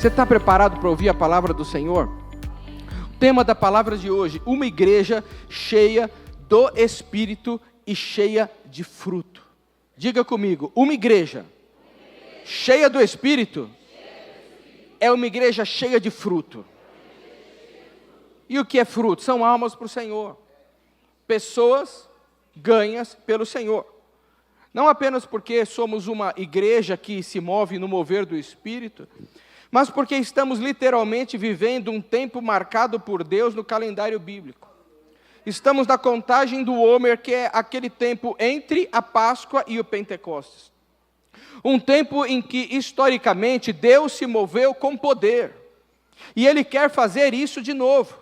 Você está preparado para ouvir a palavra do Senhor? O tema da palavra de hoje: uma igreja cheia do Espírito e cheia de fruto. Diga comigo, uma igreja cheia do Espírito é uma igreja cheia de fruto. E o que é fruto? São almas para o Senhor. Pessoas ganhas pelo Senhor. Não apenas porque somos uma igreja que se move no mover do Espírito, mas porque estamos literalmente vivendo um tempo marcado por Deus no calendário bíblico. Estamos na contagem do Homer, que é aquele tempo entre a Páscoa e o Pentecostes. Um tempo em que, historicamente, Deus se moveu com poder. E Ele quer fazer isso de novo.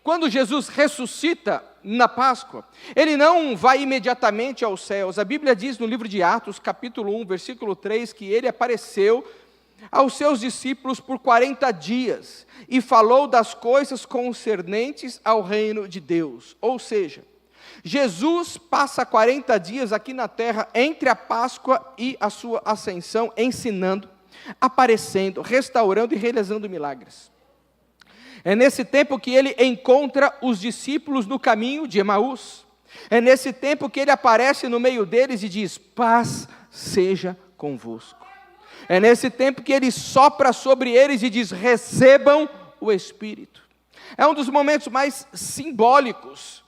Quando Jesus ressuscita na Páscoa, Ele não vai imediatamente aos céus. A Bíblia diz no livro de Atos, capítulo 1, versículo 3, que Ele apareceu aos seus discípulos por 40 dias e falou das coisas concernentes ao reino de Deus. Ou seja, Jesus passa 40 dias aqui na terra entre a Páscoa e a sua ascensão, ensinando, aparecendo, restaurando e realizando milagres. É nesse tempo que ele encontra os discípulos no caminho de Emaús. É nesse tempo que ele aparece no meio deles e diz: paz seja convosco. É nesse tempo que ele sopra sobre eles e diz: recebam o Espírito. É um dos momentos mais simbólicos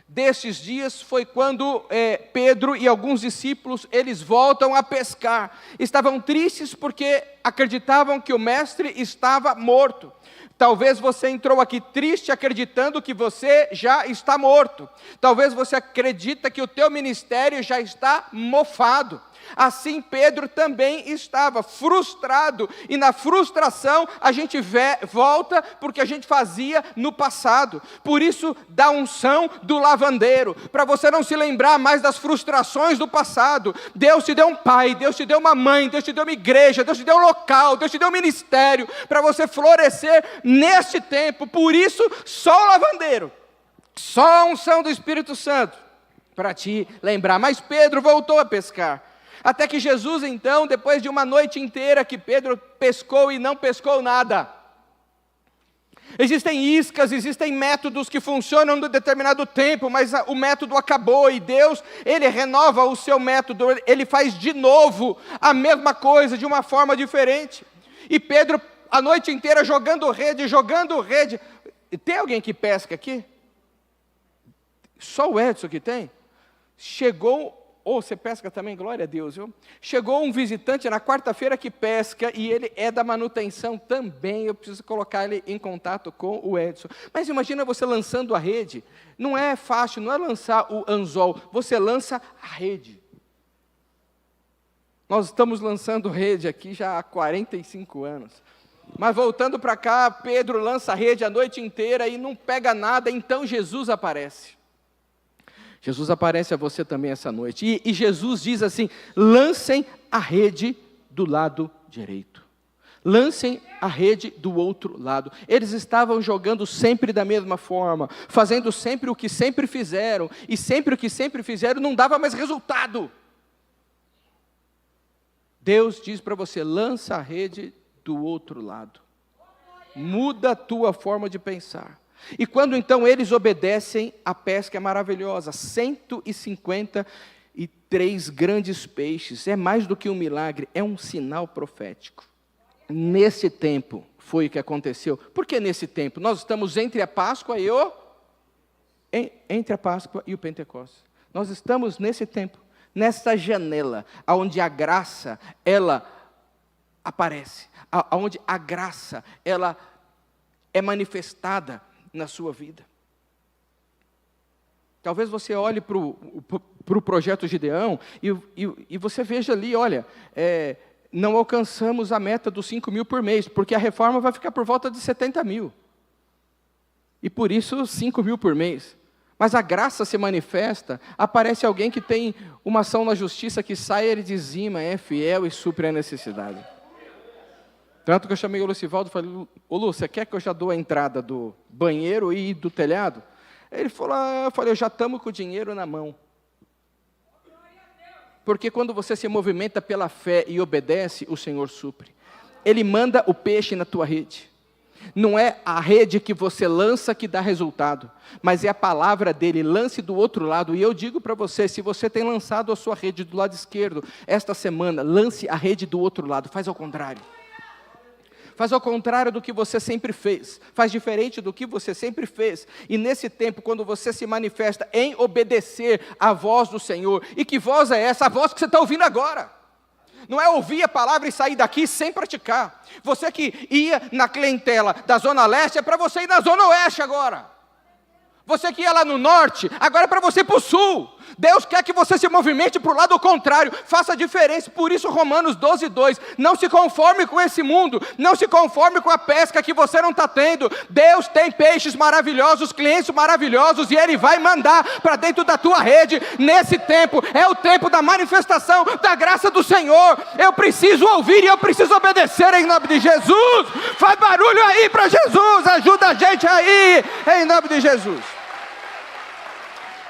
desses dias. Foi quando Pedro e alguns discípulos, eles voltam a pescar. Estavam tristes porque acreditavam que o mestre estava morto. Talvez você entrou aqui triste acreditando que você já está morto. Talvez você acredita que o teu ministério já está mofado. Assim Pedro também estava frustrado, e na frustração a gente volta porque a gente fazia no passado. Por isso da unção do lavandeiro, para você não se lembrar mais das frustrações do passado. Deus te deu um pai, Deus te deu uma mãe, Deus te deu uma igreja, Deus te deu um local, Deus te deu um ministério, para você florescer neste tempo. Por isso só o lavandeiro, só a unção do Espírito Santo, para te lembrar. Mas Pedro voltou a pescar. Até que Jesus, então, depois de uma noite inteira que Pedro pescou e não pescou nada. Existem iscas, existem métodos que funcionam em determinado tempo, mas o método acabou e Deus, Ele renova o seu método, Ele faz de novo a mesma coisa, de uma forma diferente. E Pedro, a noite inteira jogando rede. Tem alguém que pesca aqui? Só o Edson que tem? Chegou... Ou você pesca também, glória a Deus, viu? Chegou um visitante na quarta-feira que pesca, e ele é da manutenção também. Eu preciso colocar ele em contato com o Edson. Mas imagina você lançando a rede. Não é fácil, não é lançar o anzol, você lança a rede. Nós estamos lançando rede aqui já há 45 anos. Mas voltando para cá, Pedro lança a rede a noite inteira e não pega nada, então Jesus aparece. Jesus aparece a você também essa noite. E Jesus diz assim: lancem a rede do lado direito. Lancem a rede do outro lado. Eles estavam jogando sempre da mesma forma, fazendo sempre o que sempre fizeram. E sempre o que sempre fizeram não dava mais resultado. Deus diz para você: lança a rede do outro lado. Muda a tua forma de pensar. E quando então eles obedecem, a pesca é maravilhosa. 153 grandes peixes. É mais do que um milagre, é um sinal profético. Nesse tempo foi o que aconteceu. Por que nesse tempo? Nós estamos entre a Páscoa e entre a Páscoa e o Pentecostes. Nós estamos nesse tempo, nessa janela, onde a graça, ela aparece. Onde a graça, ela é manifestada na sua vida. Talvez você olhe para o projeto Gideão e você veja ali, olha, não alcançamos a meta dos 5 mil por mês, porque a reforma vai ficar por volta de 70 mil. E por isso 5 mil por mês. Mas a graça se manifesta, aparece alguém que tem uma ação na justiça que sai, ele dizima, é fiel e supre a necessidade. Tanto que eu chamei o Lucivaldo e falei: ô Lu, você quer que eu já dou a entrada do banheiro e do telhado? Ele falou: eu falei, eu já estamos com o dinheiro na mão. Porque quando você se movimenta pela fé e obedece, o Senhor supre. Ele manda o peixe na tua rede. Não é a rede que você lança que dá resultado, mas é a palavra dele, lance do outro lado. E eu digo para você, se você tem lançado a sua rede do lado esquerdo, esta semana, lance a rede do outro lado, faz ao contrário. Faz ao contrário do que você sempre fez, faz diferente do que você sempre fez. E nesse tempo, quando você se manifesta em obedecer à voz do Senhor, e que voz é essa? A voz que você está ouvindo agora. Não é ouvir a palavra e sair daqui sem praticar. Você que ia na clientela da Zona Leste, é para você ir na Zona Oeste agora. Você que ia lá no Norte, agora é para você ir para o Sul. Deus quer que você se movimente para o lado contrário, faça a diferença. Por isso Romanos 12:2, não se conforme com esse mundo, não se conforme com a pesca que você não está tendo. Deus tem peixes maravilhosos, clientes maravilhosos, e Ele vai mandar para dentro da tua rede. Nesse tempo, é o tempo da manifestação da graça do Senhor. Eu preciso ouvir e eu preciso obedecer em nome de Jesus. Faz barulho aí para Jesus, ajuda a gente aí, em nome de Jesus.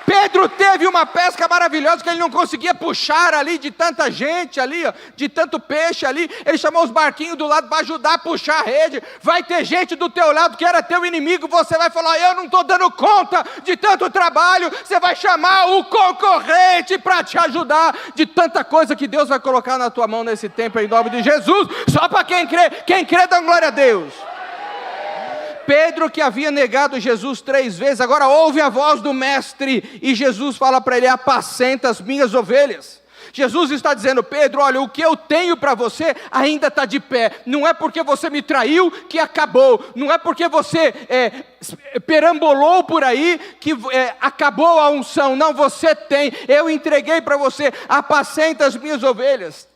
Pedro teve uma pesca maravilhosa que ele não conseguia puxar ali de tanta gente ali, ó, de tanto peixe ali. Ele chamou os barquinhos do lado para ajudar a puxar a rede. Vai ter gente do teu lado que era teu inimigo, você vai falar, eu não estou dando conta de tanto trabalho. Você vai chamar o concorrente para te ajudar de tanta coisa que Deus vai colocar na tua mão nesse tempo, em nome de Jesus. Só para quem crê dá glória a Deus. Pedro, que havia negado Jesus 3 vezes, agora ouve a voz do mestre, e Jesus fala para ele, apacenta as minhas ovelhas. Jesus está dizendo, Pedro, olha, o que eu tenho para você ainda está de pé. Não é porque você me traiu que acabou. Não é porque você perambolou por aí que acabou a unção. Não, você tem. Eu entreguei para você, apacenta as minhas ovelhas.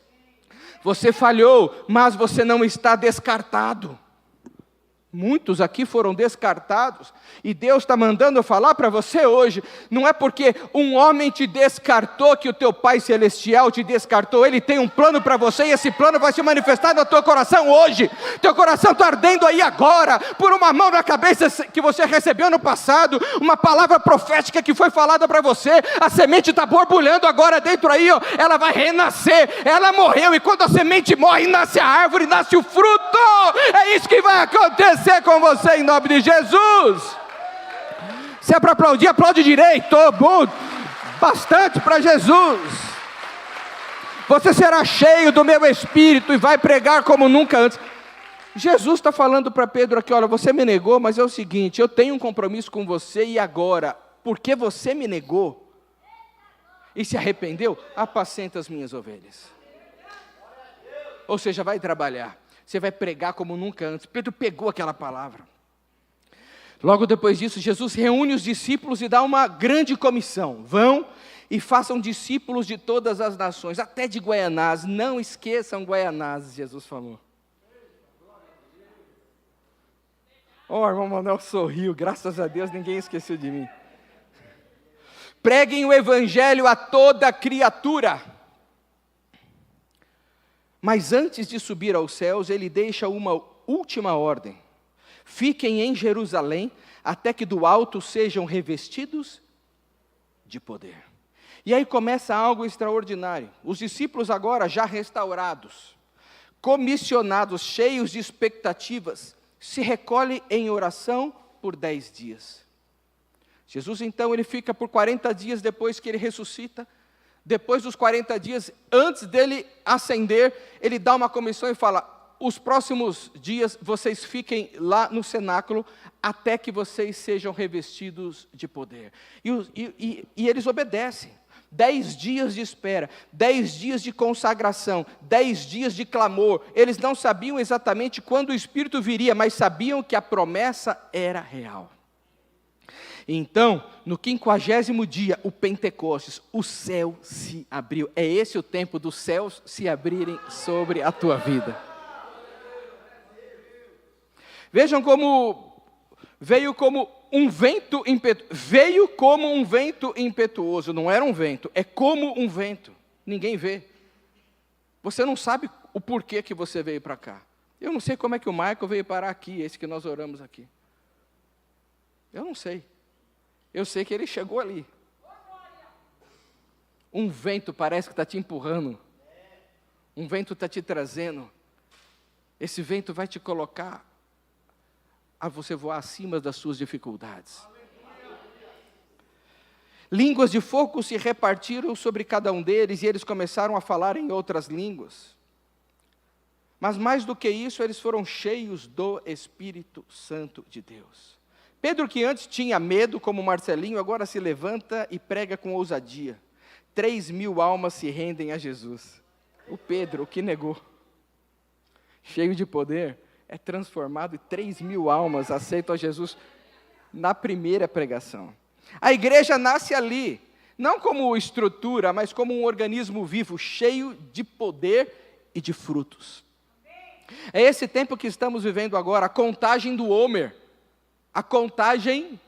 Você falhou, mas você não está descartado. Muitos aqui foram descartados, e Deus está mandando eu falar para você hoje, não é porque um homem te descartou que o teu Pai Celestial te descartou. Ele tem um plano para você, e esse plano vai se manifestar no teu coração hoje. Teu coração está ardendo aí agora, por uma mão na cabeça que você recebeu no passado, uma palavra profética que foi falada para você, a semente está borbulhando agora dentro aí, ó, ela vai renascer. Ela morreu, e quando a semente morre, nasce a árvore, nasce o fruto. É isso que vai acontecer com você em nome de Jesus. Se é para aplaudir, aplaude direito, bom, bastante para Jesus. Você será cheio do meu Espírito e vai pregar como nunca antes. Jesus está falando para Pedro aqui, olha, você me negou, mas é o seguinte, eu tenho um compromisso com você, e agora, porque você me negou e se arrependeu, apacenta as minhas ovelhas. Ou seja, vai trabalhar. Você vai pregar como nunca antes. Pedro pegou aquela palavra. Logo depois disso, Jesus reúne os discípulos e dá uma grande comissão. Vão e façam discípulos de todas as nações, até de Guaianazes. Não esqueçam Guaianazes, Jesus falou. Oh, irmão Manuel sorriu, graças a Deus ninguém esqueceu de mim. Preguem o evangelho a toda criatura. Mas antes de subir aos céus, ele deixa uma última ordem. Fiquem em Jerusalém, até que do alto sejam revestidos de poder. E aí começa algo extraordinário. Os discípulos agora já restaurados, comissionados, cheios de expectativas, se recolhem em oração por 10 dias. Jesus então, ele fica por 40 dias depois que ele ressuscita. Depois dos 40 dias, antes dele ascender, ele dá uma comissão e fala, os próximos dias vocês fiquem lá no cenáculo, até que vocês sejam revestidos de poder. E eles obedecem. 10 dias de espera, 10 dias de consagração, 10 dias de clamor. Eles não sabiam exatamente quando o Espírito viria, mas sabiam que a promessa era real. Então, no 50º dia, o Pentecostes, o céu se abriu. É esse o tempo dos céus se abrirem sobre a tua vida. Vejam como veio como um vento impetuoso. Não era um vento, é como um vento. Ninguém vê. Você não sabe o porquê que você veio para cá. Eu não sei como é que o Michael veio parar aqui, esse que nós oramos aqui. Eu não sei. Eu sei que ele chegou ali. Um vento parece que está te empurrando. Um vento está te trazendo. Esse vento vai te colocar a você voar acima das suas dificuldades. Línguas de fogo se repartiram sobre cada um deles, e eles começaram a falar em outras línguas. Mas mais do que isso, eles foram cheios do Espírito Santo de Deus. Pedro, que antes tinha medo, como Marcelinho, agora se levanta e prega com ousadia. 3.000 almas se rendem a Jesus. O Pedro, o que negou, cheio de poder, é transformado, e 3.000 almas aceitam a Jesus na primeira pregação. A igreja nasce ali, não como estrutura, mas como um organismo vivo, cheio de poder e de frutos. É esse tempo que estamos vivendo agora, a contagem do Homer, a contagem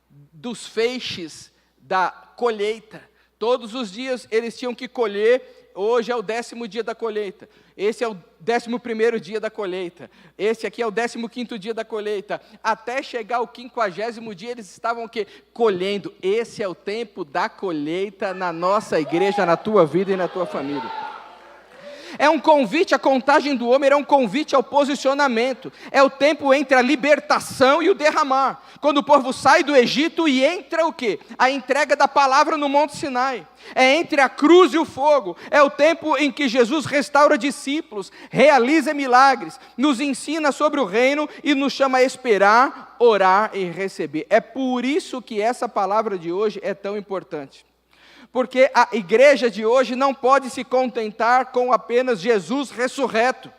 dos feixes da colheita. Todos os dias eles tinham que colher. Hoje é o 10º dia da colheita. Esse é o 11º dia da colheita. Esse aqui é o 15º dia da colheita. Até chegar ao 50º dia, eles estavam o quê? Colhendo. Esse é o tempo da colheita na nossa igreja, na tua vida e na tua família. É um convite, a contagem do Homer é um convite ao posicionamento. É o tempo entre a libertação e o derramar. Quando o povo sai do Egito e entra o quê? A entrega da palavra no Monte Sinai. É entre a cruz e o fogo. É o tempo em que Jesus restaura discípulos, realiza milagres, nos ensina sobre o reino e nos chama a esperar, orar e receber. É por isso que essa palavra de hoje é tão importante. Porque a igreja de hoje não pode se contentar com apenas Jesus ressurreto.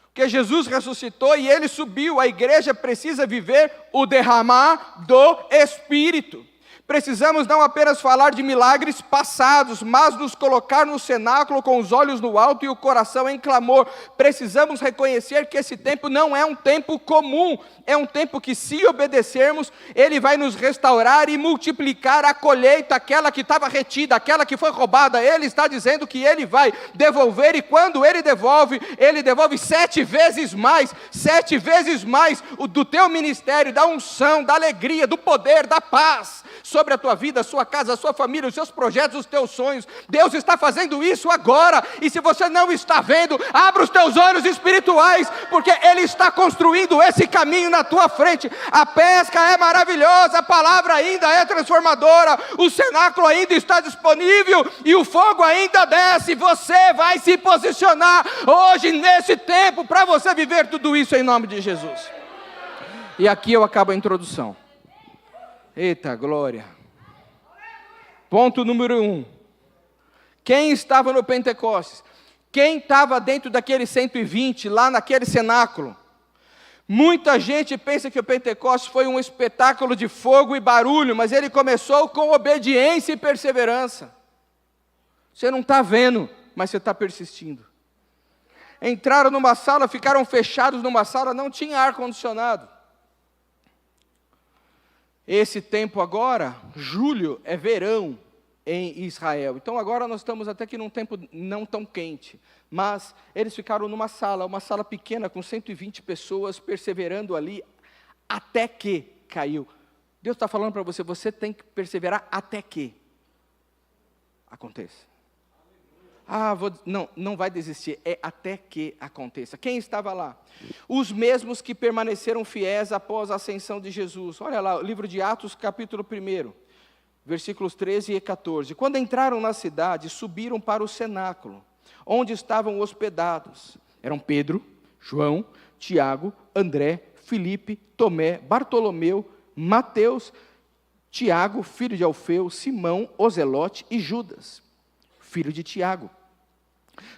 Porque Jesus ressuscitou e Ele subiu, a igreja precisa viver o derramar do Espírito. Precisamos não apenas falar de milagres passados, mas nos colocar no cenáculo com os olhos no alto e o coração em clamor. Precisamos reconhecer que esse tempo não é um tempo comum, é um tempo que, se obedecermos, Ele vai nos restaurar e multiplicar a colheita, aquela que estava retida, aquela que foi roubada. Ele está dizendo que Ele vai devolver, e quando Ele devolve 7 vezes mais do teu ministério, da unção, da alegria, do poder, da paz, sobre a tua vida, a sua casa, a sua família, os seus projetos, os teus sonhos. Deus está fazendo isso agora, e se você não está vendo, abra os teus olhos espirituais, porque Ele está construindo esse caminho na tua frente. A pesca é maravilhosa, a palavra ainda é transformadora, o cenáculo ainda está disponível, e o fogo ainda desce. Você vai se posicionar hoje, nesse tempo, para você viver tudo isso em nome de Jesus. E aqui eu acabo a introdução. Eita glória. Ponto número 1. Quem estava no Pentecostes? Quem estava dentro daquele 120, lá naquele cenáculo? Muita gente pensa que o Pentecostes foi um espetáculo de fogo e barulho, mas ele começou com obediência e perseverança. Você não está vendo, mas você está persistindo. Entraram numa sala, ficaram fechados numa sala, não tinha ar-condicionado. Esse tempo agora, julho, é verão em Israel. Então agora nós estamos até que num tempo não tão quente. Mas eles ficaram numa sala, uma sala pequena com 120 pessoas, perseverando ali, até que caiu. Deus está falando para você, você tem que perseverar até que aconteça. Não vai desistir, é até que aconteça. Quem estava lá? Os mesmos que permaneceram fiéis após a ascensão de Jesus. Olha lá, o livro de Atos, capítulo 1, versículos 13 e 14. Quando entraram na cidade, subiram para o cenáculo, onde estavam hospedados. Eram Pedro, João, Tiago, André, Filipe, Tomé, Bartolomeu, Mateus, Tiago, filho de Alfeu, Simão, Ozelote e Judas, filho de Tiago.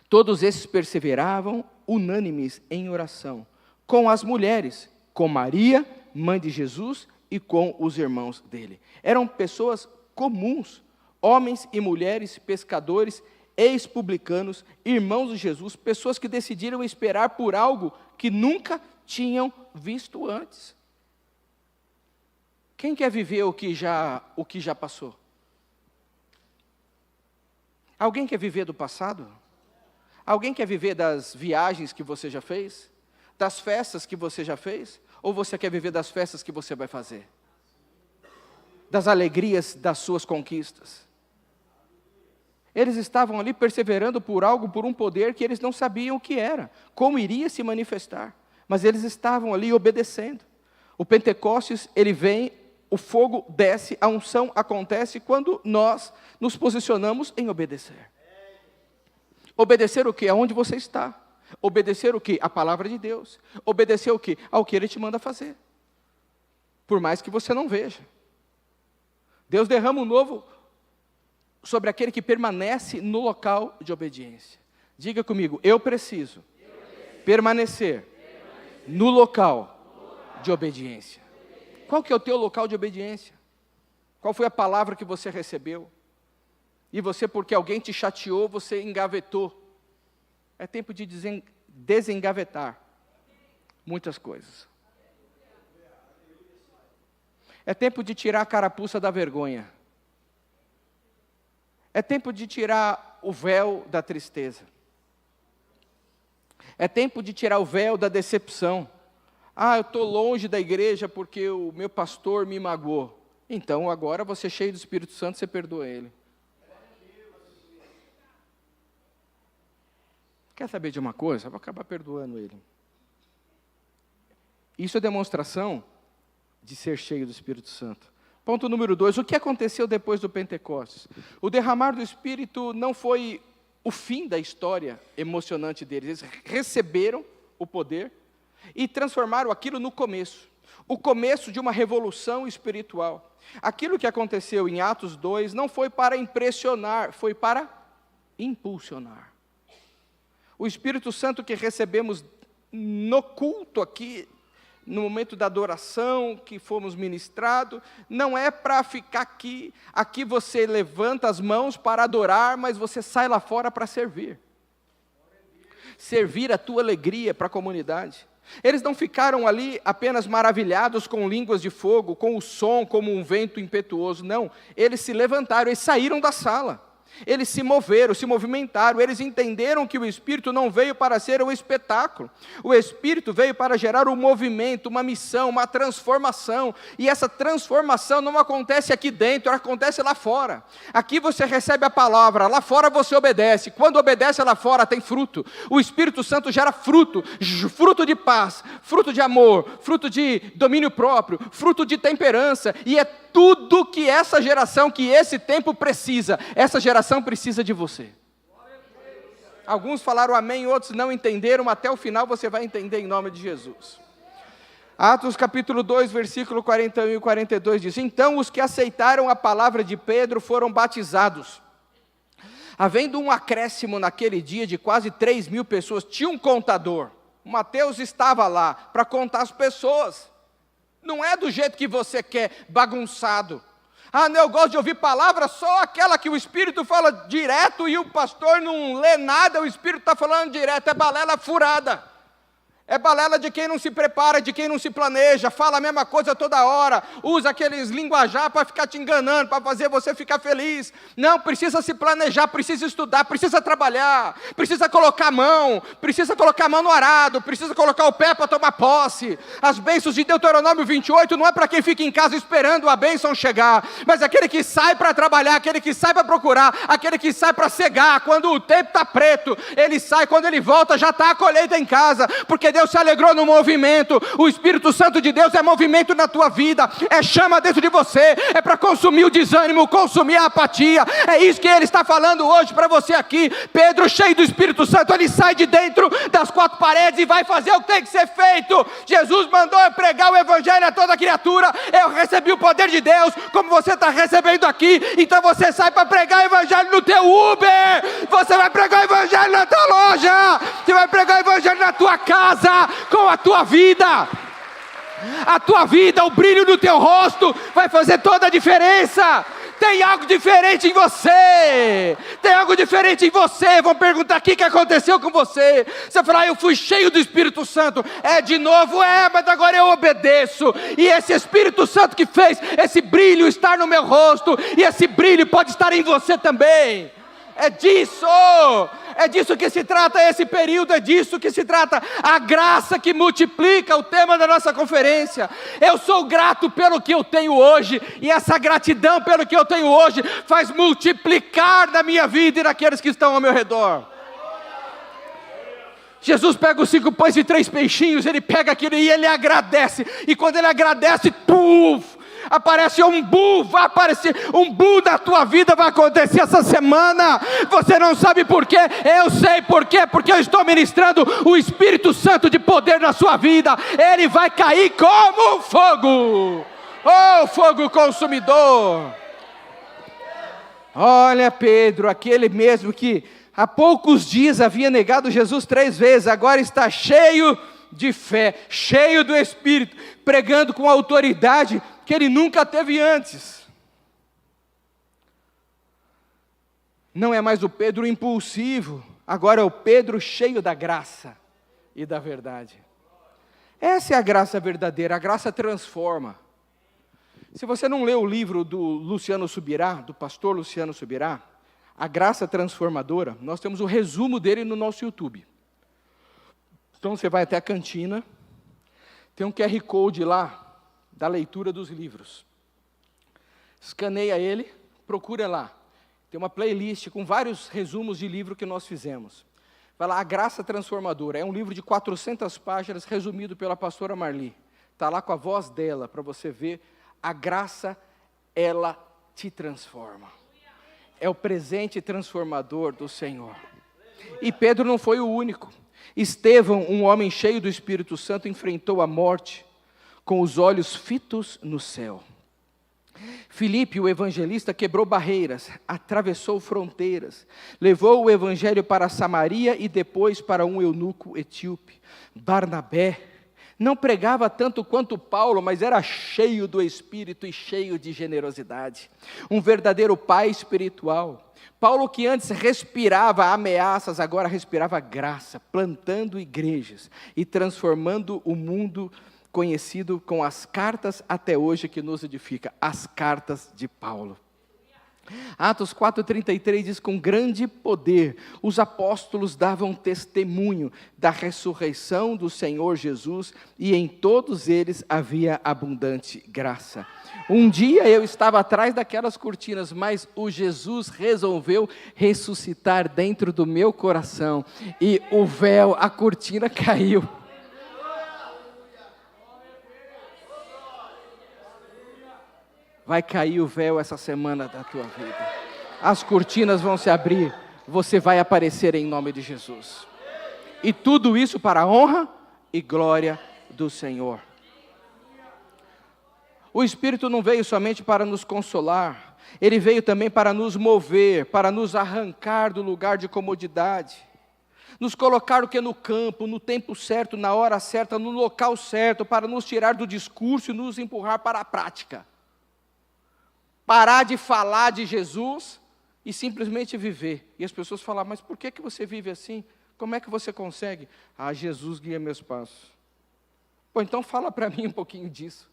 Todos esses perseveravam unânimes em oração, com as mulheres, com Maria, mãe de Jesus, e com os irmãos dele. Eram pessoas comuns, homens e mulheres, pescadores, ex-publicanos, irmãos de Jesus, pessoas que decidiram esperar por algo que nunca tinham visto antes. Quem quer viver o que já passou? Alguém quer viver do passado? Alguém quer viver das viagens que você já fez? Das festas que você já fez? Ou você quer viver das festas que você vai fazer? Das alegrias das suas conquistas? Eles estavam ali perseverando por algo, por um poder que eles não sabiam o que era, como iria se manifestar. Mas eles estavam ali obedecendo. O Pentecostes, ele vem, o fogo desce, a unção acontece quando nós nos posicionamos em obedecer. Obedecer o quê? Aonde você está. Obedecer o quê? A palavra de Deus. Obedecer o quê? Ao que Ele te manda fazer. Por mais que você não veja. Deus derrama um novo sobre aquele que permanece no local de obediência. Diga comigo, eu preciso permanecer no local de obediência. Qual que é o teu local de obediência? Qual foi a palavra que você recebeu? E você, porque alguém te chateou, você engavetou. É tempo de desengavetar muitas coisas. É tempo de tirar a carapuça da vergonha. É tempo de tirar o véu da tristeza. É tempo de tirar o véu da decepção. Eu estou longe da igreja porque o meu pastor me magoou. Então agora você, cheio do Espírito Santo, você perdoa ele. Quer saber de uma coisa? Eu vou acabar perdoando ele. Isso é demonstração de ser cheio do Espírito Santo. Ponto número 2, o que aconteceu depois do Pentecostes? O derramar do Espírito não foi o fim da história emocionante deles. Eles receberam o poder e transformaram aquilo no começo. O começo de uma revolução espiritual. Aquilo que aconteceu em Atos 2 não foi para impressionar, foi para impulsionar. O Espírito Santo que recebemos no culto aqui, no momento da adoração que fomos ministrados, não é para ficar aqui. Aqui você levanta as mãos para adorar, mas você sai lá fora para servir. Servir a tua alegria para a comunidade. Eles não ficaram ali apenas maravilhados com línguas de fogo, com o som como um vento impetuoso. Não, eles se levantaram, eles saíram da sala. Eles se moveram, se movimentaram, eles entenderam que o Espírito não veio para ser um espetáculo. O Espírito veio para gerar um movimento, uma missão, uma transformação. E essa transformação não acontece aqui dentro, acontece lá fora. Aqui você recebe a palavra, lá fora você obedece. Quando obedece lá fora tem fruto. O Espírito Santo gera fruto, fruto de paz, fruto de amor, fruto de domínio próprio, fruto de temperança. E é tudo que essa geração, que esse tempo precisa. Essa geração precisa de você. Alguns falaram amém, outros não entenderam. Até o final você vai entender em nome de Jesus. Atos capítulo 2, versículo 41 e 42 diz: então os que aceitaram a palavra de Pedro foram batizados. Havendo um acréscimo naquele dia de quase 3.000 pessoas, tinha um contador. Mateus estava lá para contar as pessoas. Não é do jeito que você quer, bagunçado. Não, eu gosto de ouvir palavra, só aquela que o Espírito fala direto e o pastor não lê nada, o Espírito está falando direto, é balela furada. É balela de quem não se prepara, de quem não se planeja, fala a mesma coisa toda hora, usa aqueles linguajar para ficar te enganando, para fazer você ficar feliz. Não, precisa se planejar, precisa estudar, precisa trabalhar, precisa colocar a mão no arado, precisa colocar o pé para tomar posse. As bênçãos de Deuteronômio 28 não é para quem fica em casa esperando a bênção chegar, mas aquele que sai para trabalhar, aquele que sai para procurar, aquele que sai para cegar, quando o tempo está preto, ele sai, quando ele volta já está a colheita em casa, porque Deus se alegrou no movimento. O Espírito Santo de Deus é movimento na tua vida, é chama dentro de você, é para consumir o desânimo, consumir a apatia. É isso que Ele está falando hoje para você aqui. Pedro, cheio do Espírito Santo, ele sai de dentro das quatro paredes e vai fazer o que tem que ser feito. Jesus mandou eu pregar o Evangelho a toda criatura. Eu recebi o poder de Deus, como você está recebendo aqui. Então você sai para pregar o Evangelho no teu Uber, você vai pregar o Evangelho na tua loja, você vai pregar o Evangelho na tua casa, com a tua vida. A tua vida, o brilho do teu rosto vai fazer toda a diferença. Tem algo diferente em você. Tem algo diferente em você. Vão perguntar o que aconteceu com você. Você fala, eu fui cheio do Espírito Santo. De novo, mas agora eu obedeço. E esse Espírito Santo que fez esse brilho estar no meu rosto, e esse brilho pode estar em você também. É disso, É disso que se trata esse período, é disso que se trata a graça que multiplica, o tema da nossa conferência. Eu sou grato pelo que eu tenho hoje, e essa gratidão pelo que eu tenho hoje faz multiplicar na minha vida e naqueles que estão ao meu redor. Jesus pega os 5 pães e 3 peixinhos, ele pega aquilo e ele agradece, e quando ele agradece, aparece um boom, vai aparecer um boom da tua vida, vai acontecer essa semana. Você não sabe por quê, eu sei por quê, porque eu estou ministrando o Espírito Santo de poder na sua vida. Ele vai cair como um fogo, fogo consumidor. Olha Pedro, aquele mesmo que há poucos dias havia negado Jesus 3 vezes, agora está cheio de fé, cheio do Espírito, pregando com autoridade que ele nunca teve antes. Não é mais o Pedro impulsivo, agora é o Pedro cheio da graça e da verdade. Essa é a graça verdadeira, a graça transforma. Se você não leu o livro do Luciano Subirá, do pastor Luciano Subirá, A Graça Transformadora, nós temos o resumo dele no nosso YouTube. Então você vai até a cantina, tem um QR Code lá, da leitura dos livros. Escaneia ele, procura lá. Tem uma playlist com vários resumos de livro que nós fizemos. Vai lá, A Graça Transformadora. É um livro de 400 páginas, resumido pela pastora Marli. Está lá com a voz dela, para você ver. A graça, ela te transforma. É o presente transformador do Senhor. E Pedro não foi o único. Estevão, um homem cheio do Espírito Santo, enfrentou a morte com os olhos fitos no céu. Filipe, o evangelista, quebrou barreiras, atravessou fronteiras, levou o evangelho para Samaria e depois para um eunuco etíope. Barnabé não pregava tanto quanto Paulo, mas era cheio do Espírito e cheio de generosidade. Um verdadeiro pai espiritual. Paulo, que antes respirava ameaças, agora respirava graça, plantando igrejas e transformando o mundo conhecido com as cartas até hoje que nos edifica, as cartas de Paulo. Atos 4,33 diz: com grande poder os apóstolos davam testemunho da ressurreição do Senhor Jesus, e em todos eles havia abundante graça. Um dia eu estava atrás daquelas cortinas, mas o Jesus resolveu ressuscitar dentro do meu coração, e o véu, a cortina caiu. Vai cair o véu essa semana da tua vida. As cortinas vão se abrir. Você vai aparecer em nome de Jesus. E tudo isso para a honra e glória do Senhor. O Espírito não veio somente para nos consolar. Ele veio também para nos mover, para nos arrancar do lugar de comodidade. Nos colocar o que no campo, no tempo certo, na hora certa, no local certo, para nos tirar do discurso e nos empurrar para a prática. Parar de falar de Jesus e simplesmente viver. E as pessoas falam: mas por que você vive assim? Como é que você consegue? Ah, Jesus guia meus passos. Pô, então fala para mim um pouquinho disso.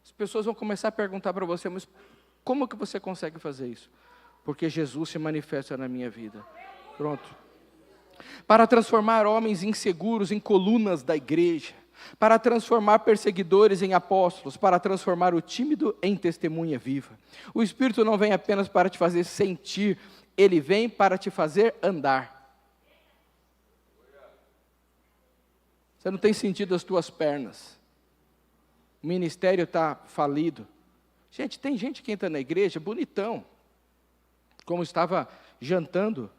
As pessoas vão começar a perguntar para você: mas como que você consegue fazer isso? Porque Jesus se manifesta na minha vida. Pronto. Para transformar homens inseguros em colunas da igreja, para transformar perseguidores em apóstolos, para transformar o tímido em testemunha viva. O Espírito não vem apenas para te fazer sentir, ele vem para te fazer andar. Você não tem sentido as tuas pernas, o ministério está falido. Gente, tem gente que entra na igreja bonitão, como estava jantando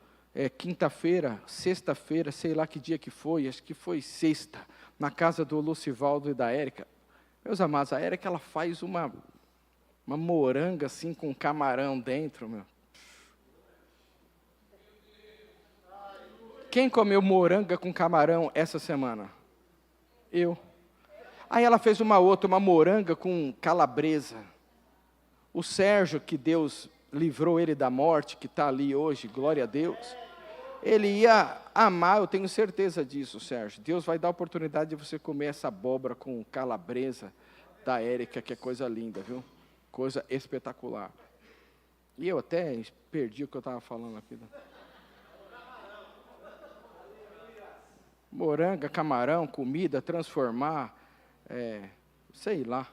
quinta-feira, sexta-feira, sei lá que dia que foi, acho que foi sexta, na casa do Lucivaldo e da Érica. Meus amados, a Érica, ela faz uma moranga assim com camarão dentro, meu. Quem comeu moranga com camarão essa semana? Eu. Aí ela fez uma moranga com calabresa. O Sérgio, que Deus livrou ele da morte, que está ali hoje, glória a Deus. Ele ia amar, eu tenho certeza disso, Sérgio. Deus vai dar a oportunidade de você comer essa abóbora com calabresa da Érica, que é coisa linda, viu? Coisa espetacular. E eu até perdi o que eu estava falando aqui. Moranga, camarão, comida, transformar, sei lá.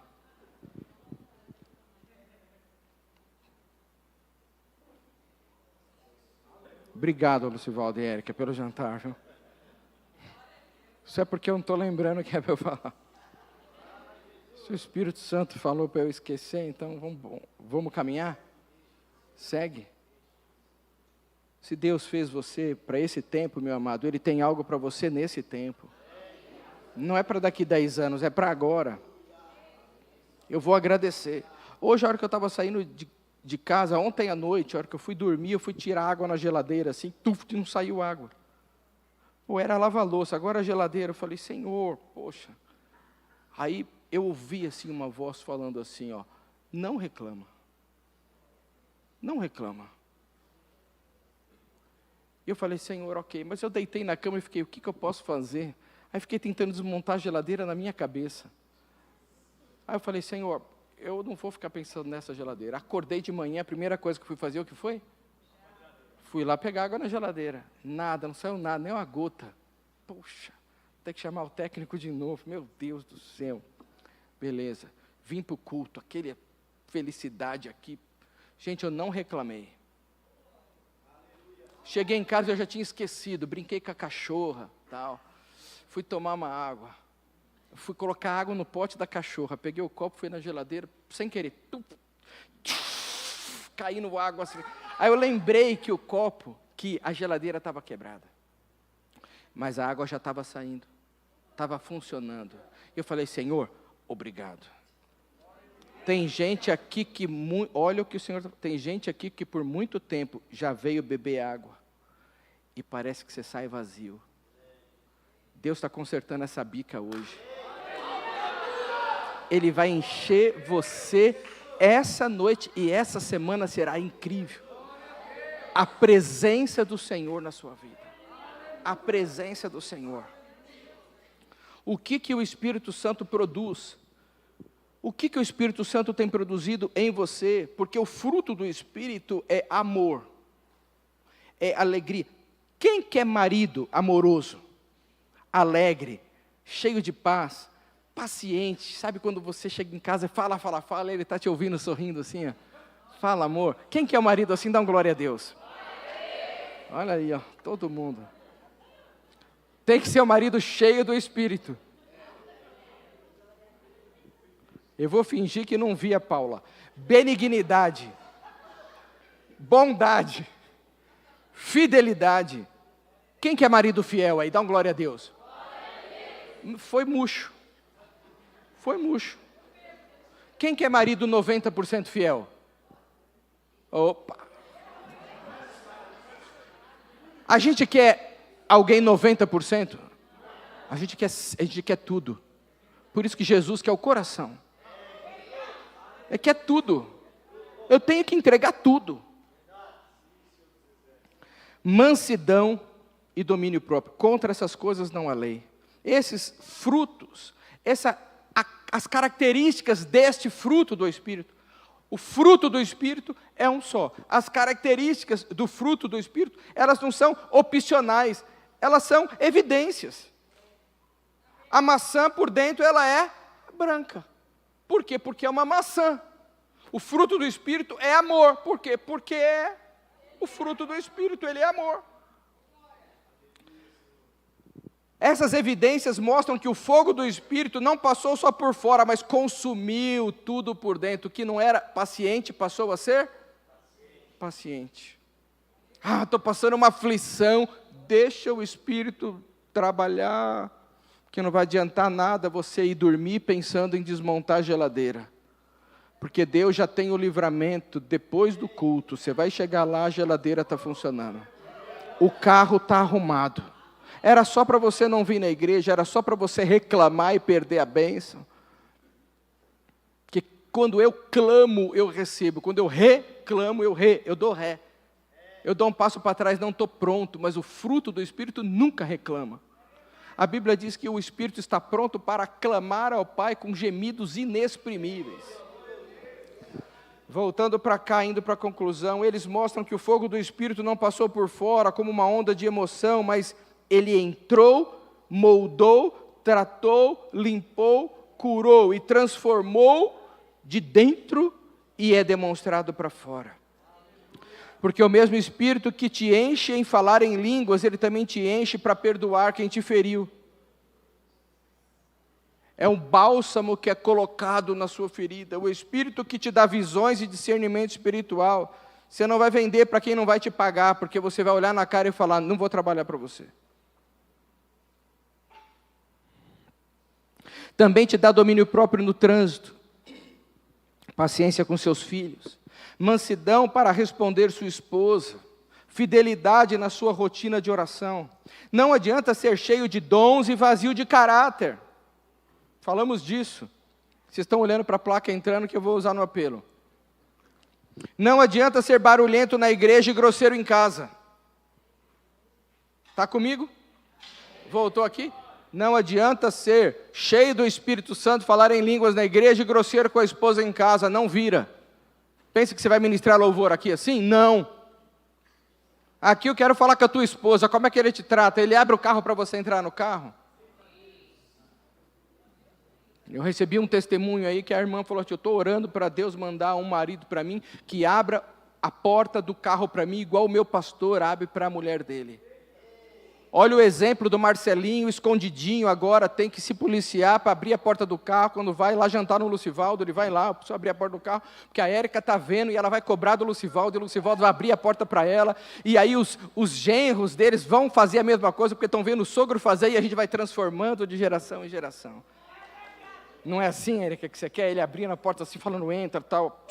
Obrigado, Lucivaldo e Érica, pelo jantar, viu? Isso é porque eu não estou lembrando o que é para eu falar. Se o Espírito Santo falou para eu esquecer, então vamos caminhar? Segue. Se Deus fez você para esse tempo, meu amado, Ele tem algo para você nesse tempo. Não é para daqui 10 anos, é para agora. Eu vou agradecer. Hoje, a hora que eu estava saindo de casa, ontem à noite, a hora que eu fui dormir, eu fui tirar água na geladeira, assim, e não saiu água. Ou era lava-louça, agora a geladeira. Eu falei, Senhor, poxa. Aí eu ouvi assim uma voz falando assim, ó, não reclama. Não reclama. E eu falei, Senhor, ok, mas eu deitei na cama e fiquei, o que eu posso fazer? Aí fiquei tentando desmontar a geladeira na minha cabeça. Aí eu falei, Senhor, eu não vou ficar pensando nessa geladeira. Acordei de manhã, a primeira coisa que fui fazer, o que foi? Fui lá pegar água na geladeira. Nada, não saiu nada, nem uma gota. Poxa, tem que chamar o técnico de novo. Meu Deus do céu. Beleza, vim para o culto, aquele felicidade aqui. Gente, eu não reclamei. Cheguei em casa e eu já tinha esquecido, brinquei com a cachorra, tal. Fui tomar uma água. Fui colocar água no pote da cachorra, peguei o copo, fui na geladeira, sem querer. Caí no água assim. Aí eu lembrei que que a geladeira estava quebrada. Mas a água já estava saindo, estava funcionando. E eu falei, Senhor, obrigado. Tem gente aqui que, olha o que o Senhor, tem gente aqui que por muito tempo já veio beber água. E parece que você sai vazio. Deus está consertando essa bica hoje. Ele vai encher você essa noite e essa semana será incrível. A presença do Senhor na sua vida. A presença do Senhor. O que o Espírito Santo produz? O que o Espírito Santo tem produzido em você? Porque o fruto do Espírito é amor, é alegria. Quem quer marido amoroso, alegre, cheio de paz, paciente? Sabe quando você chega em casa e fala, ele está te ouvindo sorrindo assim, ó. Fala, amor. Quem quer o marido assim? Dá uma glória a Deus. Olha aí, ó, todo mundo. Tem que ser o marido cheio do Espírito. Eu vou fingir que não vi a Paula. Benignidade, bondade, fidelidade. Quem que é marido fiel aí? Dá uma glória a Deus. Foi murcho. Foi murcho. Quem que é marido 90% fiel? Opa. A gente quer alguém 90%? A gente quer tudo. Por isso que Jesus quer o coração. Que é tudo. Eu tenho que entregar tudo. Mansidão e domínio próprio. Contra essas coisas não há lei. Esses frutos, as características deste fruto do Espírito. O fruto do Espírito é um só. As características do fruto do Espírito, elas não são opcionais. Elas são evidências. A maçã por dentro, ela é branca. Por quê? Porque é uma maçã. O fruto do Espírito é amor. Por quê? Porque o fruto do Espírito, ele é amor. Essas evidências mostram que o fogo do Espírito não passou só por fora, mas consumiu tudo por dentro. O que não era paciente passou a ser paciente. Estou passando uma aflição. Deixa o Espírito trabalhar, que não vai adiantar nada você ir dormir pensando em desmontar a geladeira. Porque Deus já tem o livramento depois do culto. Você vai chegar lá, a geladeira está funcionando. O carro está arrumado. Era só para você não vir na igreja, era só para você reclamar e perder a bênção. Que quando eu clamo, eu recebo. Quando eu reclamo, eu dou ré. Eu dou um passo para trás, não estou pronto. Mas o fruto do Espírito nunca reclama. A Bíblia diz que o Espírito está pronto para clamar ao Pai com gemidos inexprimíveis. Voltando para cá, indo para a conclusão, eles mostram que o fogo do Espírito não passou por fora como uma onda de emoção, mas ele entrou moldou, tratou, limpou, curou e transformou de dentro e é demonstrado para fora. Porque o mesmo Espírito que te enche em falar em línguas, Ele também te enche para perdoar quem te feriu. É um bálsamo que é colocado na sua ferida. O Espírito que te dá visões e discernimento espiritual. Você não vai vender para quem não vai te pagar, porque você vai olhar na cara e falar, não vou trabalhar para você. Também te dá domínio próprio no trânsito. Paciência com seus filhos. Mansidão para responder sua esposa. Fidelidade na sua rotina de oração. Não adianta ser cheio de dons e vazio de caráter. Falamos disso. Vocês estão olhando para a placa entrando que eu vou usar no apelo. Não adianta ser barulhento na igreja e grosseiro em casa. Está comigo? Voltou aqui? Não adianta ser cheio do Espírito Santo, falar em línguas na igreja e grosseiro com a esposa em casa. Não vira. Pensa que você vai ministrar louvor aqui assim? Não. Aqui eu quero falar com a tua esposa. Como é que ele te trata? Ele abre o carro para você entrar no carro? Eu recebi um testemunho aí que a irmã falou assim, eu estou orando para Deus mandar um marido para mim que abra a porta do carro para mim, igual o meu pastor abre para a mulher dele. Olha o exemplo do Marcelinho, escondidinho agora, tem que se policiar para abrir a porta do carro, quando vai lá jantar no Lucivaldo, ele vai lá, precisa abrir a porta do carro, porque a Érica está vendo e ela vai cobrar do Lucivaldo, e o Lucivaldo vai abrir a porta para ela, e aí os genros deles vão fazer a mesma coisa, porque estão vendo o sogro fazer, e a gente vai transformando de geração em geração. Não é assim, Érica, que você quer? Ele abrindo a porta assim, falando, entra, tal.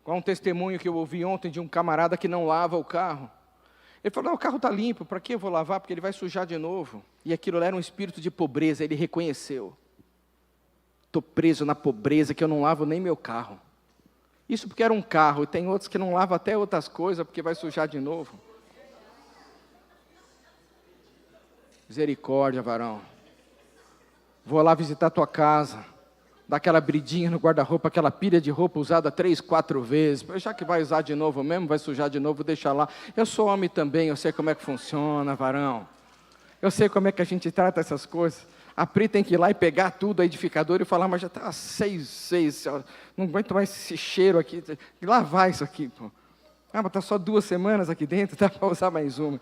Qual um testemunho que eu ouvi ontem de um camarada que não lava o carro. Ele falou, não, o carro está limpo, para que eu vou lavar? Porque ele vai sujar de novo. E aquilo era um espírito de pobreza, ele reconheceu. Estou preso na pobreza, que eu não lavo nem meu carro. Isso porque era um carro, e tem outros que não lavam até outras coisas, porque vai sujar de novo. Misericórdia, varão. Vou lá visitar a tua casa, dar aquela bridinha no guarda-roupa, aquela pilha de roupa usada 3, 4 vezes, já que vai usar de novo mesmo, vai sujar de novo, deixa lá. Eu sou homem também, eu sei como é que funciona, varão. Eu sei como é que a gente trata essas coisas. A Pri tem que ir lá e pegar tudo, a edificadora, e falar, mas já está 6, não aguento mais esse cheiro aqui, lavar isso aqui, pô. Ah, mas está só 2 semanas aqui dentro, dá para usar mais uma.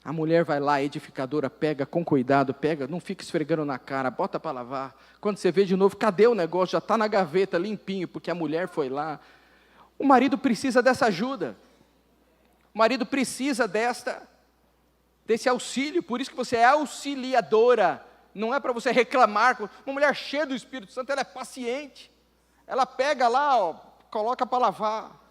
A mulher vai lá, a edificadora pega com cuidado, pega, não fica esfregando na cara, bota para lavar. Quando você vê de novo, cadê o negócio? Já está na gaveta, limpinho, porque a mulher foi lá. O marido precisa dessa ajuda. O marido precisa desse auxílio, por isso que você é auxiliadora. Não é para você reclamar. Uma mulher cheia do Espírito Santo, ela é paciente. Ela pega lá, ó, coloca para lavar.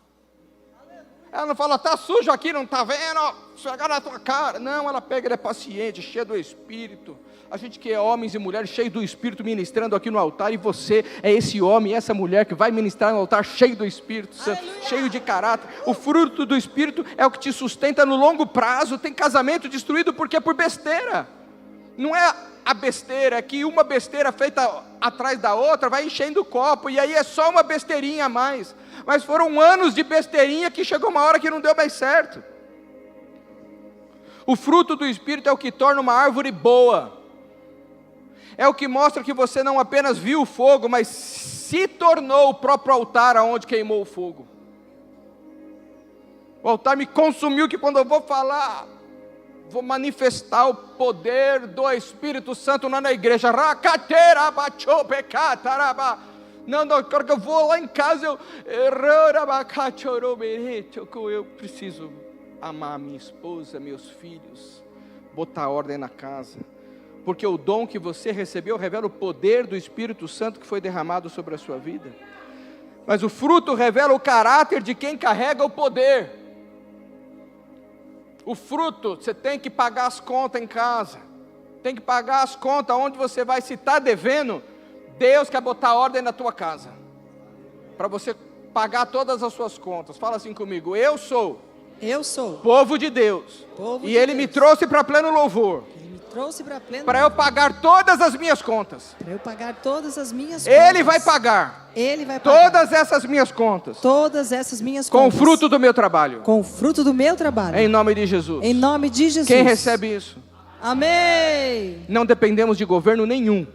Ela não fala, está sujo aqui, não está vendo? Esfregar na tua cara. Não, ela pega, ela é paciente, cheia do Espírito. A gente que é homens e mulheres cheios do Espírito ministrando aqui no altar, e você é esse homem, essa mulher que vai ministrar no altar cheio do Espírito Santo, aleluia, cheio de caráter. O fruto do Espírito é o que te sustenta no longo prazo. Tem casamento destruído porque é por besteira. Não é a besteira, é que uma besteira feita atrás da outra vai enchendo o copo, e aí é só uma besteirinha a mais. Mas foram anos de besteirinha que chegou uma hora que não deu mais certo. O fruto do Espírito é o que torna uma árvore boa. É o que mostra que você não apenas viu o fogo, mas se tornou o próprio altar aonde queimou o fogo. O altar me consumiu, que quando eu vou falar, vou manifestar o poder do Espírito Santo na igreja. Não, quando eu vou lá em casa, eu preciso amar minha esposa, meus filhos, botar ordem na casa, porque o dom que você recebeu revela o poder do Espírito Santo que foi derramado sobre a sua vida. Mas o fruto revela o caráter de quem carrega o poder. O fruto, você tem que pagar as contas em casa, tem que pagar as contas onde você vai. Se está devendo, Deus quer botar ordem na tua casa, para você pagar todas as suas contas. Fala assim comigo, eu sou Eu sou povo de Deus, povo e de Ele Deus. me trouxe para pleno louvor, Trouxe para pleno. Para eu pagar todas as minhas contas. Para eu pagar todas as minhas Ele contas. vai pagar. Ele vai pagar. Todas essas minhas contas. Todas essas minhas Com contas. o fruto do meu trabalho. Com o fruto do meu trabalho. Em nome de Jesus. Em nome de Jesus. Quem recebe isso? Amém. Não dependemos de governo nenhum.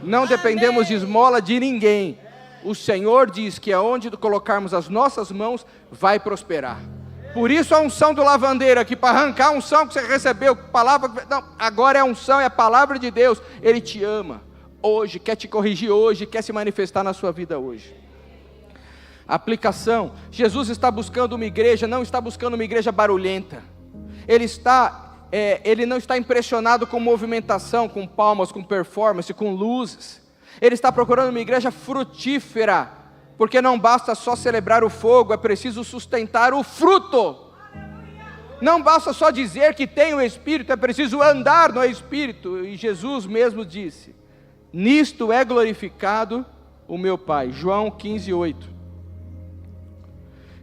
Não dependemos de esmola de ninguém. O Senhor diz que aonde colocarmos as nossas mãos, vai prosperar. Por isso a unção do lavandeiro aqui, para arrancar a unção que você recebeu, palavra, não, agora é a unção, é a palavra de Deus. Ele te ama hoje, quer te corrigir hoje, quer se manifestar na sua vida hoje. Aplicação: Jesus está buscando uma igreja, não está buscando uma igreja barulhenta. Ele não está impressionado com movimentação, com palmas, com performance, com luzes. Ele está procurando uma igreja frutífera, porque não basta só celebrar o fogo, é preciso sustentar o fruto. Não basta só dizer que tem o Espírito, é preciso andar no Espírito. E Jesus mesmo disse: nisto é glorificado o meu Pai. João 15:8.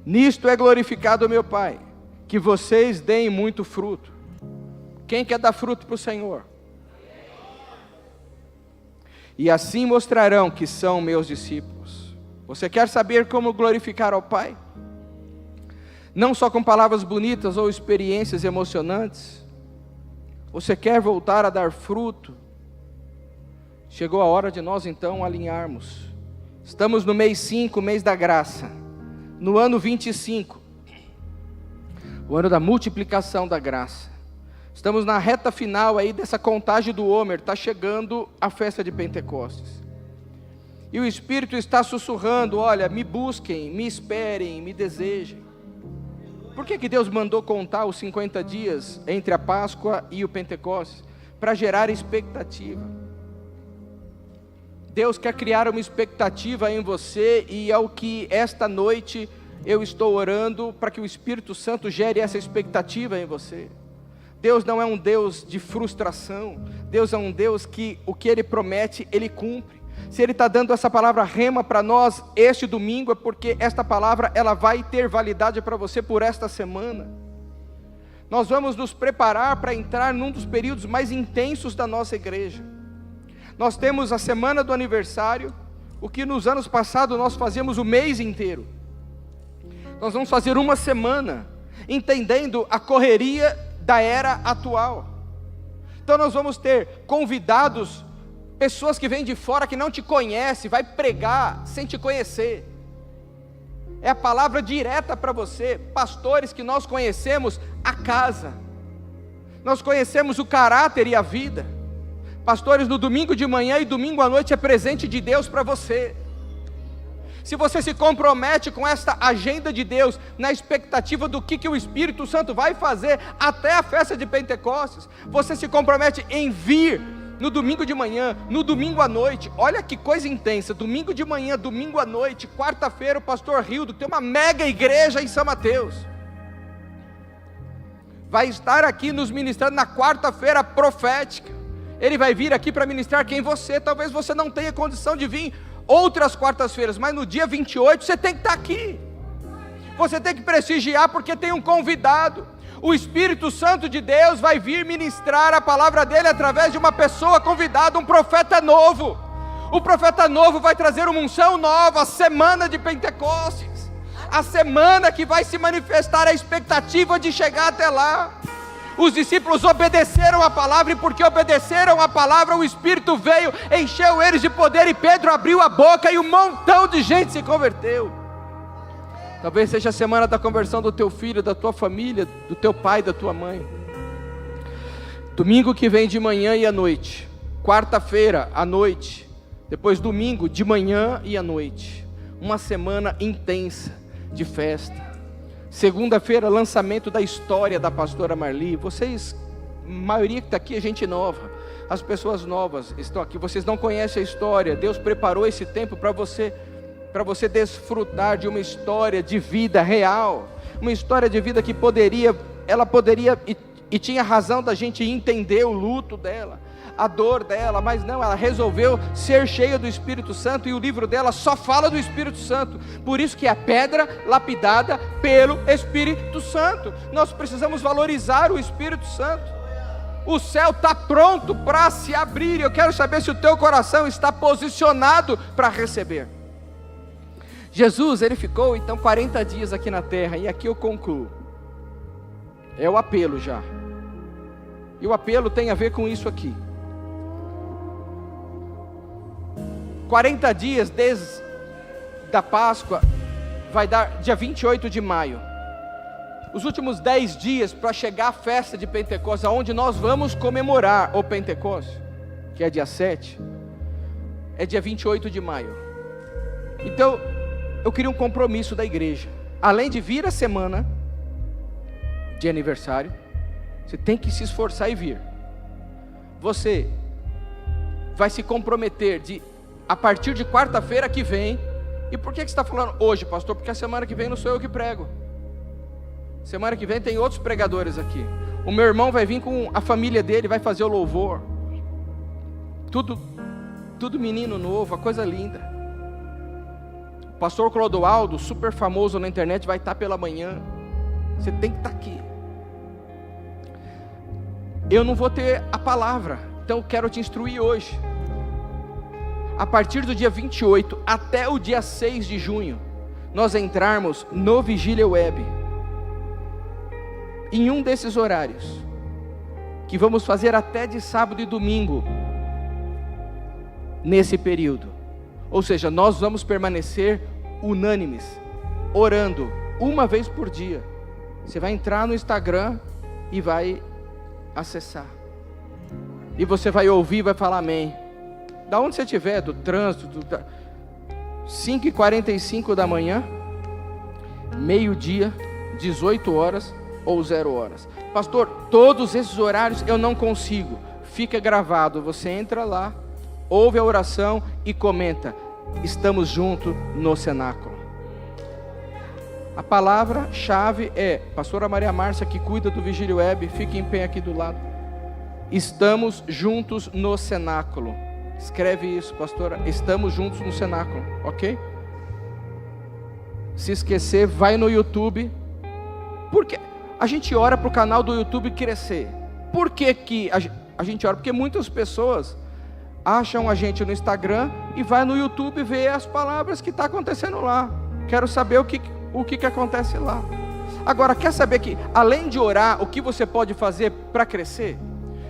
Nisto é glorificado o meu Pai, que vocês deem muito fruto. Quem quer dar fruto para o Senhor? E assim mostrarão que são meus discípulos. Você quer saber como glorificar ao Pai? Não só com palavras bonitas ou experiências emocionantes. Você quer voltar a dar fruto? Chegou a hora de nós então alinharmos. Estamos no mês 5, mês da graça. No ano 25, o ano da multiplicação da graça. Estamos na reta final aí dessa contagem do Homer. Está chegando a festa de Pentecostes. E o Espírito está sussurrando: olha, me busquem, me esperem, me desejem. Por que Deus mandou contar os 50 dias entre a Páscoa e o Pentecostes? Para gerar expectativa. Deus quer criar uma expectativa em você, e é o que esta noite eu estou orando, para que o Espírito Santo gere essa expectativa em você. Deus não é um Deus de frustração. Deus é um Deus que o que Ele promete, Ele cumpre. Se Ele está dando essa palavra rema para nós este domingo, é porque esta palavra ela vai ter validade para você por esta semana. Nós vamos nos preparar para entrar num dos períodos mais intensos da nossa igreja. Nós temos a semana do aniversário, o que nos anos passados nós fazíamos o mês inteiro. Nós vamos fazer uma semana, entendendo a correria da era atual. Então nós vamos ter convidados, pessoas que vêm de fora, que não te conhecem, vai pregar sem te conhecer. É a palavra direta para você. Pastores que nós conhecemos a casa, nós conhecemos o caráter e a vida. Pastores, no domingo de manhã e domingo à noite é presente de Deus para você. Se você se compromete com esta agenda de Deus, na expectativa do que o Espírito Santo vai fazer até a festa de Pentecostes, você se compromete em vir no domingo de manhã, no domingo à noite. Olha que coisa intensa: domingo de manhã, domingo à noite, quarta-feira o pastor Rildo tem uma mega igreja em São Mateus, vai estar aqui nos ministrando na quarta-feira profética. Ele vai vir aqui para ministrar quem você, talvez você não tenha condição de vir outras quartas-feiras, mas no dia 28 você tem que estar aqui. Você tem que prestigiar, porque tem um convidado. O Espírito Santo de Deus vai vir ministrar a palavra dele através de uma pessoa convidada, um profeta novo. O profeta novo vai trazer uma unção nova, a semana de Pentecostes, a semana que vai se manifestar a expectativa de chegar até lá. Os discípulos obedeceram a palavra, e porque obedeceram a palavra, o Espírito veio, encheu eles de poder, e Pedro abriu a boca e um montão de gente se converteu. Talvez seja a semana da conversão do teu filho, da tua família, do teu pai, da tua mãe. Domingo que vem de manhã e à noite, quarta-feira à noite, depois domingo de manhã e à noite, uma semana intensa de festa. Segunda-feira, lançamento da história da pastora Marli. Vocês, a maioria que está aqui é gente nova. As pessoas novas estão aqui, vocês não conhecem a história. Deus preparou esse tempo para você desfrutar de uma história de vida real. Uma história de vida que ela poderia e tinha razão da gente entender o luto dela, a dor dela, mas não, ela resolveu ser cheia do Espírito Santo, e o livro dela só fala do Espírito Santo. Por isso que é a pedra lapidada pelo Espírito Santo. Nós precisamos valorizar o Espírito Santo. O céu está pronto para se abrir. Eu quero saber se o teu coração está posicionado para receber. Jesus, ele ficou então 40 dias aqui na terra, e aqui eu concluo. É o apelo já. E o apelo tem a ver com isso aqui. 40 dias desde da Páscoa, vai dar dia 28 de maio. Os últimos 10 dias para chegar à festa de Pentecostes, onde nós vamos comemorar o Pentecostes, que é dia 7, é dia 28 de maio. Então, eu queria um compromisso da igreja. Além de vir a semana de aniversário, você tem que se esforçar e vir. Você vai se comprometer de, a partir de quarta-feira que vem. E por que você está falando hoje, pastor? Porque a semana que vem não sou eu que prego. Semana que vem tem outros pregadores aqui. O meu irmão vai vir com a família dele, vai fazer o louvor. Tudo menino novo, a coisa linda. O pastor Clodoaldo, super famoso na internet, vai estar pela manhã. Você tem que estar aqui. Eu não vou ter a palavra, então eu quero te instruir hoje. A partir do dia 28 até o dia 6 de junho, nós entrarmos no Vigília Web, em um desses horários, que vamos fazer até de sábado e domingo, nesse período. Ou seja, nós vamos permanecer unânimes, orando, uma vez por dia. Você vai entrar no Instagram e vai acessar, e você vai ouvir, vai falar amém. Da onde você estiver, do trânsito, 5h45 da manhã, meio-dia, 18 horas ou 0 horas. Pastor, todos esses horários eu não consigo. Fica gravado, você entra lá, ouve a oração e comenta: estamos juntos no cenáculo. A palavra-chave é, pastora Maria Márcia, que cuida do Vigília Web, fique em pé aqui do lado. Estamos juntos no cenáculo. Escreve isso, pastora. Estamos juntos no cenáculo, ok? Se esquecer, vai no YouTube. Porque a gente ora para o canal do YouTube crescer. Por que a gente ora? Porque muitas pessoas acham a gente no Instagram e vai no YouTube ver as palavras que está acontecendo lá. Quero saber o que acontece lá. Agora, quer saber que, além de orar, o que você pode fazer para crescer?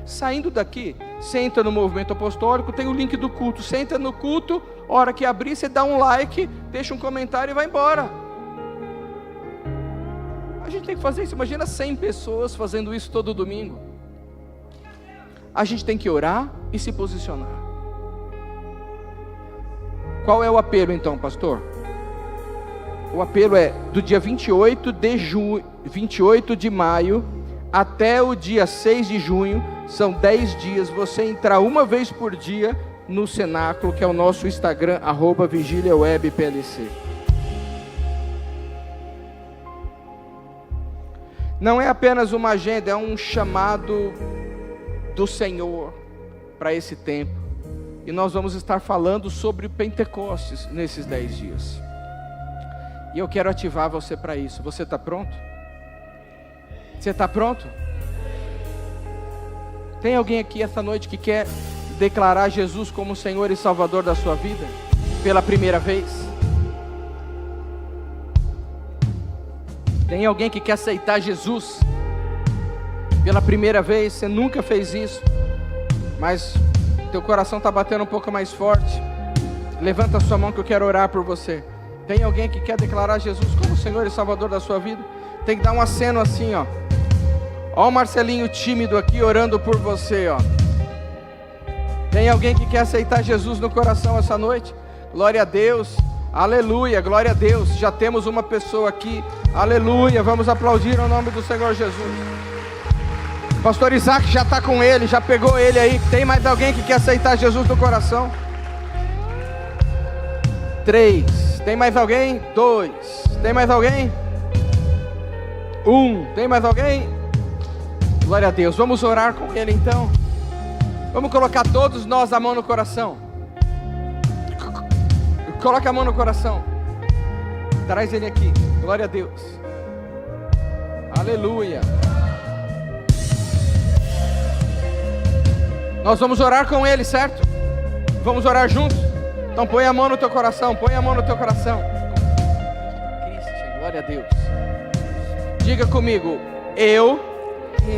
Saindo daqui, você entra no movimento apostólico, tem o link do culto. Você entra no culto, hora que abrir, você dá um like, deixa um comentário e vai embora. A gente tem que fazer isso. Imagina 100 pessoas fazendo isso todo domingo. A gente tem que orar e se posicionar. Qual é o apelo então, pastor? O apelo é do dia 28 de maio até o dia 6 de junho, são 10 dias, você entrar uma vez por dia no cenáculo, que é o nosso Instagram, @VigíliaWebPLC. Não é apenas uma agenda, é um chamado do Senhor para esse tempo. E nós vamos estar falando sobre Pentecostes nesses 10 dias. E eu quero ativar você para isso. Você está pronto? Você está pronto? Tem alguém aqui essa noite que quer declarar Jesus como Senhor e Salvador da sua vida? Pela primeira vez? Tem alguém que quer aceitar Jesus pela primeira vez? Você nunca fez isso, mas teu coração está batendo um pouco mais forte. Levanta a sua mão que eu quero orar por você. Tem alguém que quer declarar Jesus como Senhor e Salvador da sua vida? Tem que dar um aceno assim, ó. Ó o Marcelinho tímido aqui orando por você, ó. Tem alguém que quer aceitar Jesus no coração essa noite? Glória a Deus, aleluia, glória a Deus. Já temos uma pessoa aqui, aleluia. Vamos aplaudir o nome do Senhor Jesus. Pastor Isaac já está com ele, já pegou ele aí. Tem mais alguém que quer aceitar Jesus no coração? 3, tem mais alguém? 2, tem mais alguém? 1, tem mais alguém? Glória a Deus, vamos orar com ele então. Vamos colocar todos nós a mão no coração. Coloca a mão no coração. Traz ele aqui, glória a Deus. Aleluia. Nós vamos orar com ele, certo? Vamos orar juntos? Então põe a mão no teu coração, põe a mão no teu coração. Cristo, glória a Deus. Diga comigo, eu,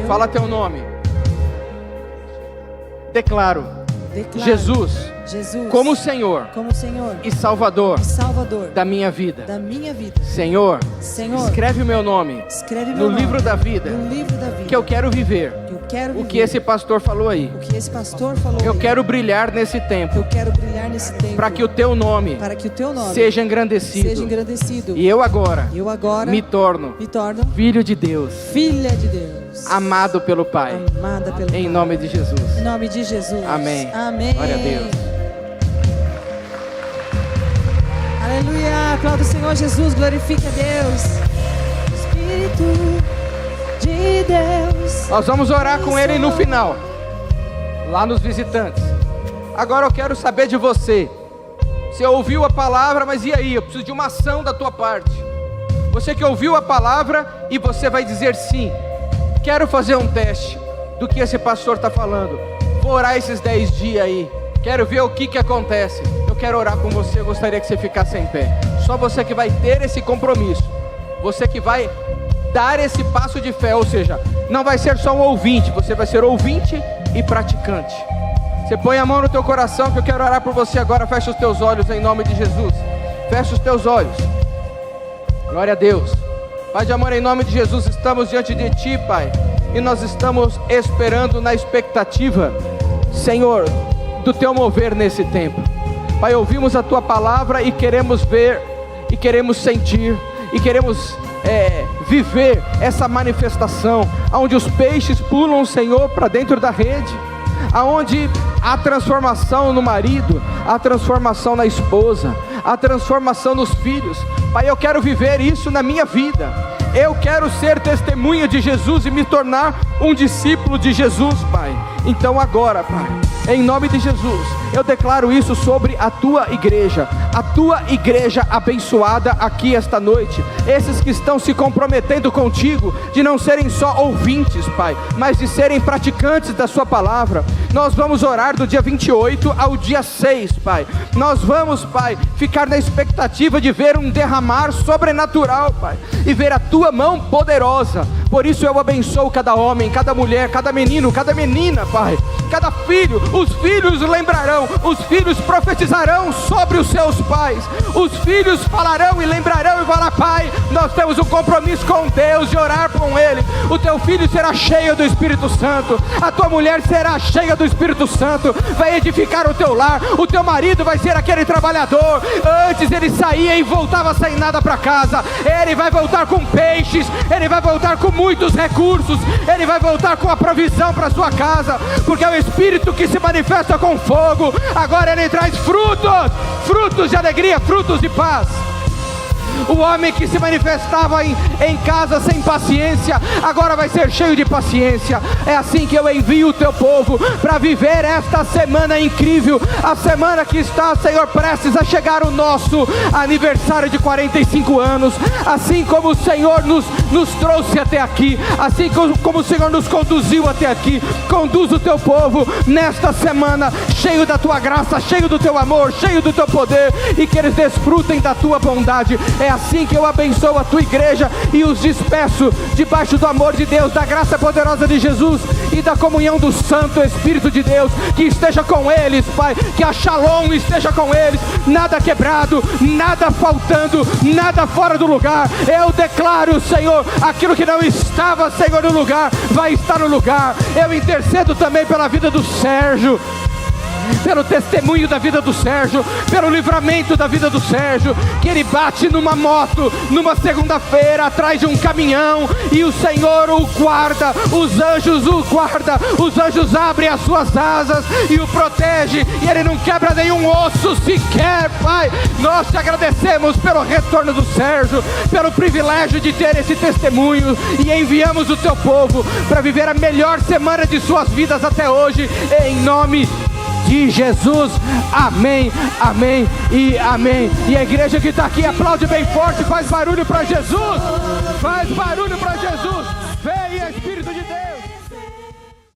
fala teu nome. Declaro Jesus como Senhor e Salvador da minha vida. Senhor, escreve o meu nome no livro da vida, que eu quero viver o que esse pastor falou aí. Eu quero brilhar nesse tempo, para que o teu nome seja engrandecido. E eu agora me torno filho de Deus, amado pelo Pai. Em nome de Jesus. Em nome de Jesus. Amém. Amém. Glória a Deus. Aleluia. Aplauda o Senhor Jesus. Glorifique a Deus. Espírito de Deus. Nós vamos orar com ele no final, lá nos visitantes. Agora eu quero saber de você. Você ouviu a palavra, mas e aí? Eu preciso de uma ação da tua parte. Você que ouviu a palavra e você vai dizer sim. Quero fazer um teste do que esse pastor está falando. Vou orar esses 10 dias aí. Quero ver o que acontece. Eu quero orar com você. Eu gostaria que você ficasse em pé. Só você que vai ter esse compromisso. Você que vai dar esse passo de fé. Ou seja, não vai ser só um ouvinte. Você vai ser ouvinte e praticante. Você põe a mão no teu coração que eu quero orar por você agora. Fecha os teus olhos em nome de Jesus. Fecha os teus olhos. Glória a Deus. Pai de amor, em nome de Jesus, estamos diante de Ti, Pai, e nós estamos esperando na expectativa, Senhor, do Teu mover nesse tempo. Pai, ouvimos a Tua palavra e queremos ver, e queremos sentir, e queremos viver essa manifestação, onde os peixes pulam, Senhor, para dentro da rede, aonde a transformação no marido, a transformação na esposa, a transformação nos filhos. Pai, eu quero viver isso na minha vida. Eu quero ser testemunha de Jesus e me tornar um discípulo de Jesus, Pai. Então agora, Pai, em nome de Jesus, eu declaro isso sobre a Tua igreja abençoada aqui esta noite. Esses que estão se comprometendo contigo, de não serem só ouvintes, Pai, mas de serem praticantes da Sua palavra. Nós vamos orar do dia 28 ao dia 6, Pai. Nós vamos, Pai, ficar na expectativa de ver um derramar sobrenatural, Pai, e ver a Tua mão poderosa. Por isso eu abençoo cada homem, cada mulher, cada menino, cada menina, Pai, cada filho. Os filhos lembrarão, os filhos profetizarão sobre os seus pais, os filhos falarão e lembrarão e falarão: Pai, nós temos um compromisso com Deus de orar com Ele. O teu filho será cheio do Espírito Santo, a tua mulher será cheia do Espírito Santo, vai edificar o teu lar. O teu marido vai ser aquele trabalhador. Antes ele saía e voltava sem nada para casa, ele vai voltar com peixes, ele vai voltar com muitos recursos, ele vai voltar com a provisão para sua casa, porque é o Espírito que se manifesta com fogo. Agora ele traz frutos de alegria, frutos de paz. O homem que se manifestava em casa sem paciência, agora vai ser cheio de paciência. É assim que eu envio o teu povo para viver esta semana incrível, a semana que está, Senhor, prestes a chegar o nosso aniversário de 45 anos. Assim como o Senhor nos trouxe até aqui, assim como o Senhor nos conduziu até aqui, conduz o teu povo nesta semana, cheio da tua graça, cheio do teu amor, cheio do teu poder, e que eles desfrutem da tua bondade. É assim que eu abençoo a tua igreja e os despeço debaixo do amor de Deus, da graça poderosa de Jesus e da comunhão do Santo Espírito de Deus, que esteja com eles, Pai, que a Shalom esteja com eles, nada quebrado, nada faltando, nada fora do lugar. Eu declaro, Senhor, aquilo que não estava, Senhor, no lugar, vai estar no lugar. Eu intercedo também pela vida do Sérgio, pelo testemunho da vida do Sérgio, pelo livramento da vida do Sérgio, que ele bate numa moto, numa segunda-feira, atrás de um caminhão, e o Senhor o guarda, os anjos o guardam, os anjos abrem as suas asas e o protege, e ele não quebra nenhum osso sequer, Pai. Nós te agradecemos pelo retorno do Sérgio, pelo privilégio de ter esse testemunho, e enviamos o teu povo para viver a melhor semana de suas vidas até hoje, em nome de Jesus. Amém, amém e amém. E a igreja que está aqui aplaude bem forte, faz barulho para Jesus, faz barulho para Jesus. Venha Espírito de